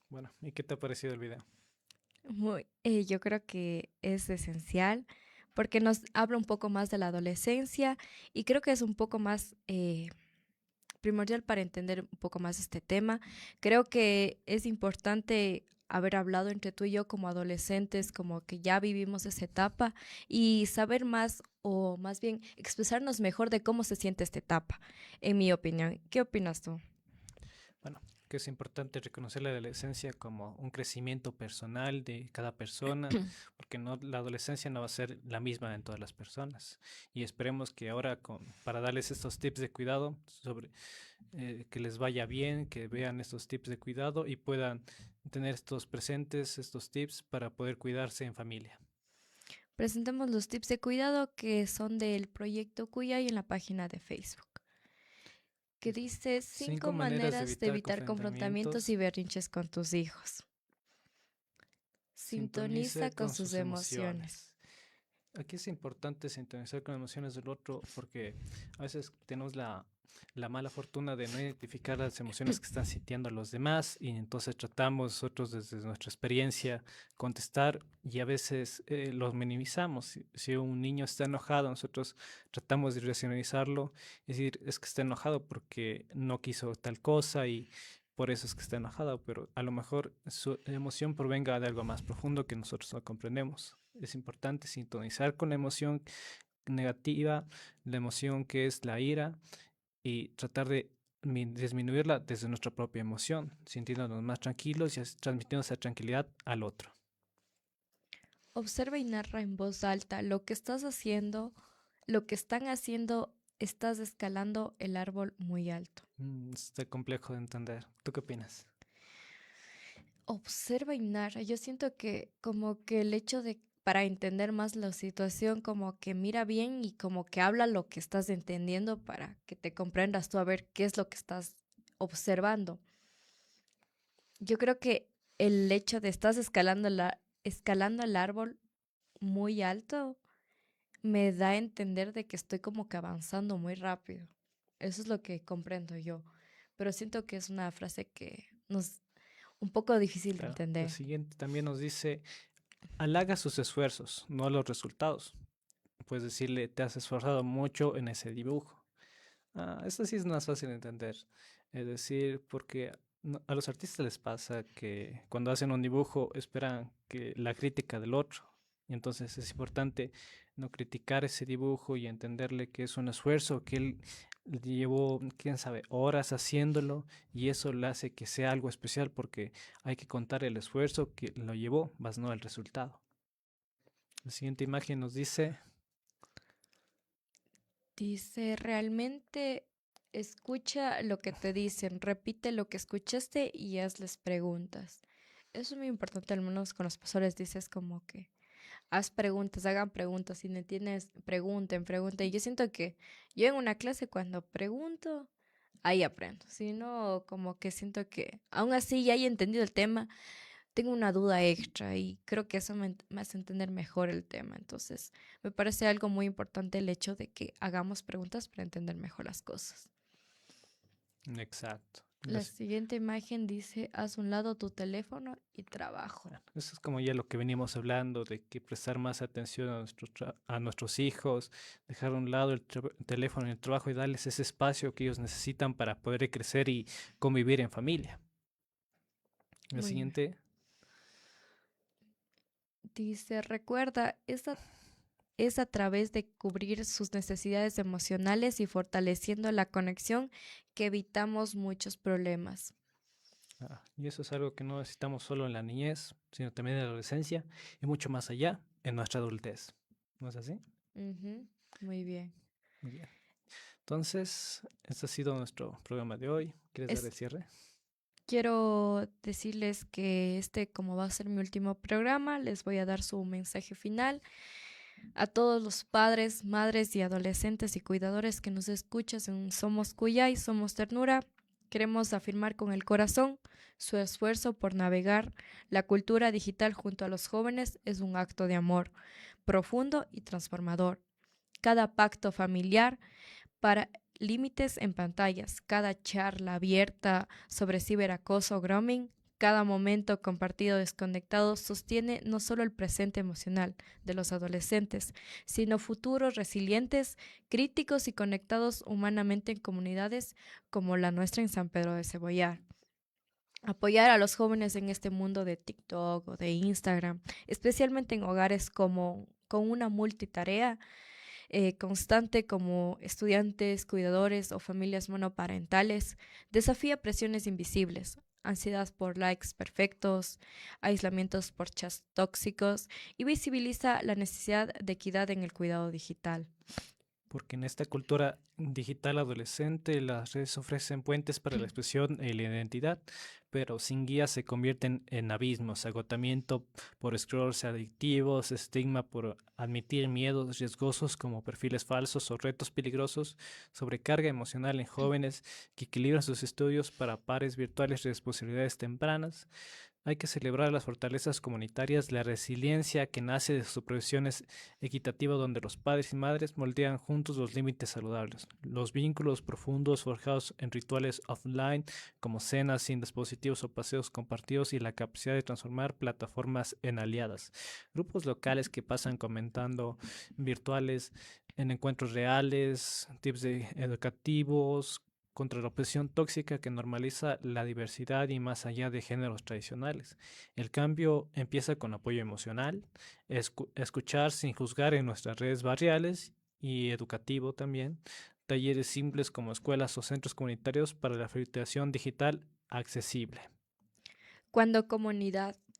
Bueno, ¿y qué te ha parecido el video? Yo creo que es esencial porque nos habla un poco más de la adolescencia y creo que es un poco más primordial para entender un poco más este tema. Creo que es importante haber hablado entre tú y yo como adolescentes, como que ya vivimos esa etapa y saber más o más bien expresarnos mejor de cómo se siente esta etapa, en mi opinión. ¿Qué opinas tú? Bueno, que es importante reconocer la adolescencia como un crecimiento personal de cada persona, porque la adolescencia no va a ser la misma en todas las personas. Y esperemos que ahora, para darles estos tips de cuidado, que les vaya bien, que vean estos tips de cuidado y puedan tener estos presentes, estos tips para poder cuidarse en familia. Presentemos los tips de cuidado que son del proyecto Cuyay en la página de Facebook, que dice 5 maneras de evitar confrontamientos y berrinches con tus hijos. Sintoniza con sus emociones. aquí es importante sintonizar con las emociones del otro porque a veces tenemos la mala fortuna de no identificar las emociones que están sintiendo los demás y entonces tratamos nosotros desde nuestra experiencia contestar y a veces los minimizamos. Si un niño está enojado, nosotros tratamos de racionalizarlo, es decir, es que está enojado porque no quiso tal cosa y por eso es que está enojado, pero a lo mejor su emoción provenga de algo más profundo que nosotros no comprendemos. Es importante sintonizar con la emoción negativa, la emoción que es la ira, y tratar de disminuirla desde nuestra propia emoción, sintiéndonos más tranquilos y transmitiendo esa tranquilidad al otro. Observa y narra en voz alta lo que estás haciendo, lo que están haciendo, estás escalando el árbol muy alto. Está complejo de entender. ¿Tú qué opinas? Observa y narra. Yo siento que como que el hecho de, para entender más la situación, como que mira bien y como que habla lo que estás entendiendo para que te comprendas tú a ver qué es lo que estás observando. Yo creo que el hecho de estás escalando el árbol muy alto me da a entender de que estoy como que avanzando muy rápido. Eso es lo que comprendo yo. Pero siento que es una frase que nos un poco difícil de Claro. La entender. siguiente también nos dice, halaga sus esfuerzos, no los resultados. Puedes decirle, te has esforzado mucho en ese dibujo. Esto sí es más fácil de entender. Es decir, porque a los artistas les pasa que cuando hacen un dibujo esperan que la crítica del otro. Y entonces es importante no criticar ese dibujo y entenderle que es un esfuerzo, que él llevó, quién sabe, horas haciéndolo y eso le hace que sea algo especial porque hay que contar el esfuerzo que lo llevó, más no el resultado. La siguiente imagen nos dice, Dice, realmente escucha lo que te dicen, repite lo que escuchaste y hazles preguntas. Eso es muy importante, al menos con los profesores dices como que haz preguntas, hagan preguntas, si no tienes, pregunten, pregunten. Y yo siento que yo en una clase cuando pregunto, ahí aprendo. Si no, como que siento que aún así ya he entendido el tema, tengo una duda extra y creo que eso me hace entender mejor el tema. Entonces, me parece algo muy importante el hecho de que hagamos preguntas para entender mejor las cosas. exacto. La siguiente imagen dice, haz un lado tu teléfono y trabajo. Bueno, eso es como ya lo que veníamos hablando, de que prestar más atención a nuestros hijos, dejar a un lado el teléfono y el trabajo y darles ese espacio que ellos necesitan para poder crecer y convivir en familia. La Muy bien. siguiente, Dice, recuerda, es a través de cubrir sus necesidades emocionales y fortaleciendo la conexión que evitamos muchos problemas. y eso es algo que no necesitamos solo en la niñez, sino también en la adolescencia y mucho más allá en nuestra adultez. ¿No es así? Ujú, muy bien. Muy bien. Entonces, este ha sido nuestro programa de hoy. ¿Quieres dar el cierre? Quiero decirles que como va a ser mi último programa, les voy a dar su mensaje final. A todos los padres, madres y adolescentes y cuidadores que nos escuchas en Somos Cuyay, Somos Ternura, queremos afirmar con el corazón su esfuerzo por navegar la cultura digital junto a los jóvenes es un acto de amor profundo y transformador. Cada pacto familiar para límites en pantallas, cada charla abierta sobre ciberacoso o grooming, cada momento compartido desconectado sostiene no solo el presente emocional de los adolescentes, sino futuros resilientes, críticos y conectados humanamente en comunidades como la nuestra en San Pedro de Cebollar. Apoyar a los jóvenes en este mundo de TikTok o de Instagram, especialmente en hogares con una multitarea constante como estudiantes, cuidadores o familias monoparentales, desafía presiones invisibles, ansiedad por likes perfectos, aislamientos por chats tóxicos y visibiliza la necesidad de equidad en el cuidado digital. Porque en esta cultura digital adolescente, las redes ofrecen puentes para la expresión y la identidad, pero sin guía se convierten en abismos, agotamiento por scrolls adictivos, estigma por admitir miedos riesgosos como perfiles falsos o retos peligrosos, sobrecarga emocional en jóvenes que equilibran sus estudios para pares virtuales y responsabilidades tempranas. Hay que celebrar las fortalezas comunitarias, la resiliencia que nace de su profesión equitativa donde los padres y madres moldean juntos los límites saludables, los vínculos profundos forjados en rituales offline como cenas sin dispositivos o paseos compartidos y la capacidad de transformar plataformas en aliadas. Grupos locales que pasan comentando virtuales en encuentros reales, educativos, contra la opresión tóxica que normaliza la diversidad y más allá de géneros tradicionales. El cambio empieza con apoyo emocional, escuchar sin juzgar en nuestras redes barriales y educativo también, talleres simples como escuelas o centros comunitarios para la alfabetización digital accesible. Cuando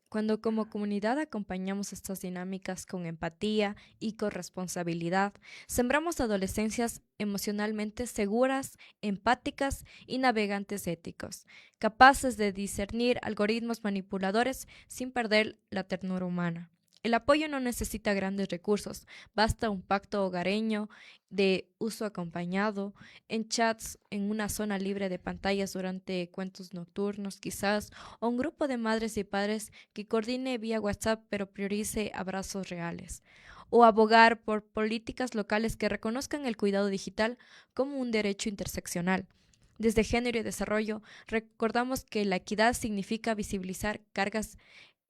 cuando como comunidad acompañamos estas dinámicas con empatía y corresponsabilidad, sembramos adolescencias emocionalmente seguras, empáticas y navegantes éticos, capaces de discernir algoritmos manipuladores sin perder la ternura humana. El apoyo no necesita grandes recursos, basta un pacto hogareño de uso acompañado, en chats en una zona libre de pantallas durante cuentos nocturnos quizás, o un grupo de madres y padres que coordine vía WhatsApp pero priorice abrazos reales, o abogar por políticas locales que reconozcan el cuidado digital como un derecho interseccional. Desde Género y Desarrollo, recordamos que la equidad significa visibilizar cargas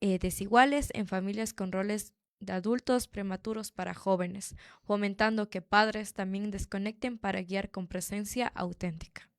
desiguales en familias con roles de adultos prematuros para jóvenes, fomentando que padres también desconecten para guiar con presencia auténtica.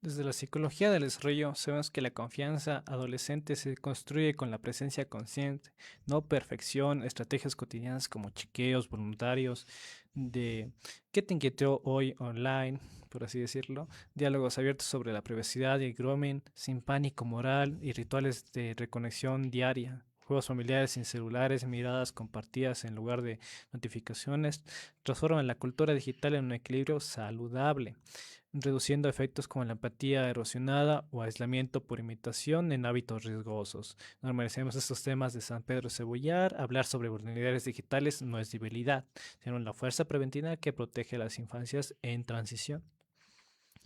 Desde la psicología del desarrollo, sabemos que la confianza adolescente se construye con la presencia consciente, no perfección, estrategias cotidianas como chequeos voluntarios de qué te inquietó hoy online, por así decirlo, diálogos abiertos sobre la privacidad y el grooming, sin pánico moral y rituales de reconexión diaria. Juegos familiares sin celulares, miradas compartidas en lugar de notificaciones, transforman la cultura digital en un equilibrio saludable, reduciendo efectos como la empatía erosionada o aislamiento por imitación en hábitos riesgosos. Normalicemos estos temas de San Pedro Cebollar. Hablar sobre vulnerabilidades digitales no es debilidad, sino la fuerza preventiva que protege a las infancias en transición.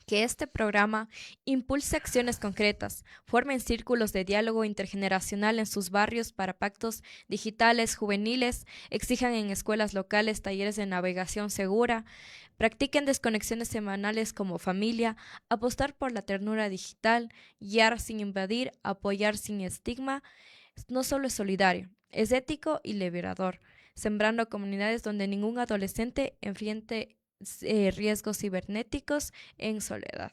Que este programa impulse acciones concretas, formen círculos de diálogo intergeneracional en sus barrios para pactos digitales juveniles, exijan en escuelas locales talleres de navegación segura, practiquen desconexiones semanales como familia, apostar por la ternura digital, guiar sin invadir, apoyar sin estigma, no solo es solidario, es ético y liberador, sembrando comunidades donde ningún adolescente enfrente riesgos cibernéticos en soledad.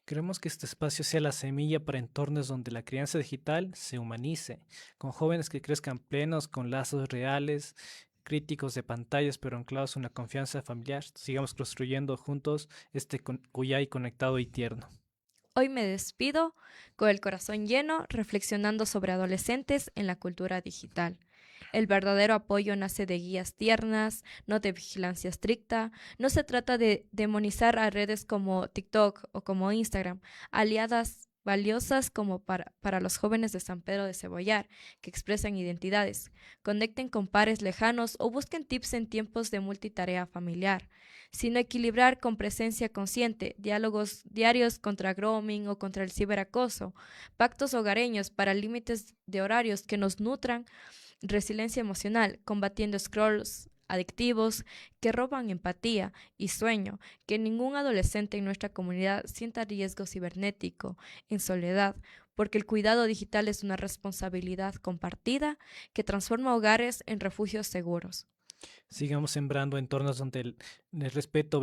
Queremos que este espacio sea la semilla para entornos donde la crianza digital se humanice, con jóvenes que crezcan plenos, con lazos reales, críticos de pantallas, pero anclados en una confianza familiar. Sigamos construyendo juntos este Cuyay conectado y tierno. Hoy me despido con el corazón lleno, reflexionando sobre adolescentes en la cultura digital. El verdadero apoyo nace de guías tiernas, no de vigilancia estricta. No se trata de demonizar a redes como TikTok o como Instagram, aliadas valiosas como para los jóvenes de San Pedro de Cebollar, que expresan identidades, conecten con pares lejanos o busquen tips en tiempos de multitarea familiar, sino equilibrar con presencia consciente, diálogos diarios contra grooming o contra el ciberacoso, pactos hogareños para límites de horarios que nos nutran, resiliencia emocional, combatiendo scrolls adictivos que roban empatía y sueño, que ningún adolescente en nuestra comunidad sienta riesgo cibernético en soledad, porque el cuidado digital es una responsabilidad compartida que transforma hogares en refugios seguros. Sigamos sembrando entornos donde el respeto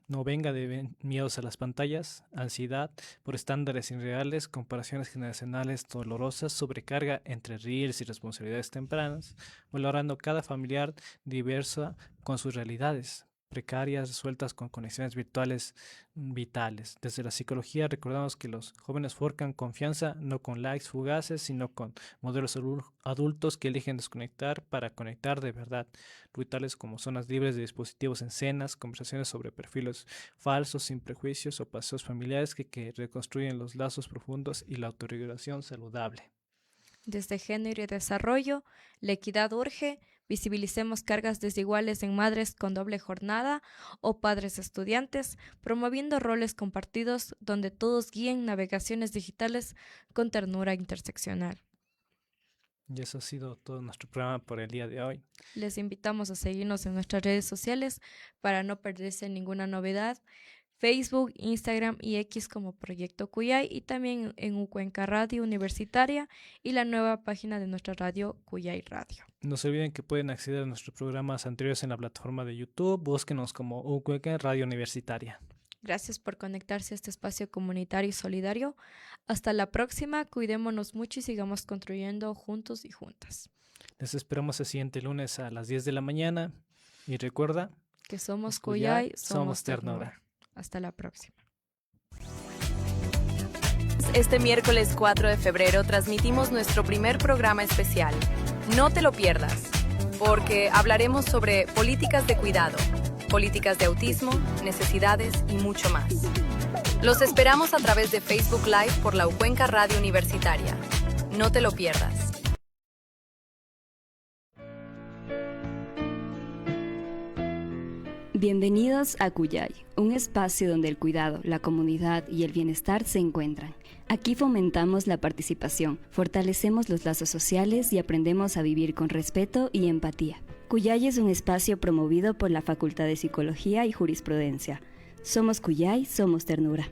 no venga de miedos a las pantallas, ansiedad por estándares irreales, comparaciones generacionales dolorosas, sobrecarga entre reels y responsabilidades tempranas, valorando cada familiar diversa con sus realidades, precarias resueltas con conexiones virtuales vitales. Desde la psicología recordamos que los jóvenes forjan confianza no con likes fugaces, sino con modelos adultos que eligen desconectar para conectar de verdad. Rituales como zonas libres de dispositivos en cenas, conversaciones sobre perfiles falsos, sin prejuicios o paseos familiares que reconstruyen los lazos profundos y la autorregulación saludable. Desde género y desarrollo, la equidad urge, visibilicemos cargas desiguales en madres con doble jornada o padres estudiantes, promoviendo roles compartidos donde todos guíen navegaciones digitales con ternura interseccional. Y eso ha sido todo nuestro programa por el día de hoy. Les invitamos a seguirnos en nuestras redes sociales para no perderse ninguna novedad. Facebook, Instagram y X como Proyecto Cuyay y también en Cuenca Radio Universitaria y la nueva página de nuestra radio Cuyay Radio. No se olviden que pueden acceder a nuestros programas anteriores en la plataforma de YouTube. Búsquenos como Cuenca Radio Universitaria. Gracias por conectarse a este espacio comunitario y solidario. Hasta la próxima, cuidémonos mucho y sigamos construyendo juntos y juntas. Les esperamos el siguiente lunes a las 10 de la mañana y recuerda que somos Cuyay, somos ternura. Hasta la próxima. Este miércoles 4 de febrero transmitimos nuestro primer programa especial. No te lo pierdas, porque hablaremos sobre políticas de cuidado, políticas de autismo, necesidades y mucho más. Los esperamos a través de Facebook Live por la Cuenca Radio Universitaria. No te lo pierdas. Bienvenidos a Cuyay, un espacio donde el cuidado, la comunidad y el bienestar se encuentran. Aquí fomentamos la participación, fortalecemos los lazos sociales y aprendemos a vivir con respeto y empatía. Cuyay es un espacio promovido por la Facultad de Psicología y Jurisprudencia. Somos Cuyay, somos ternura.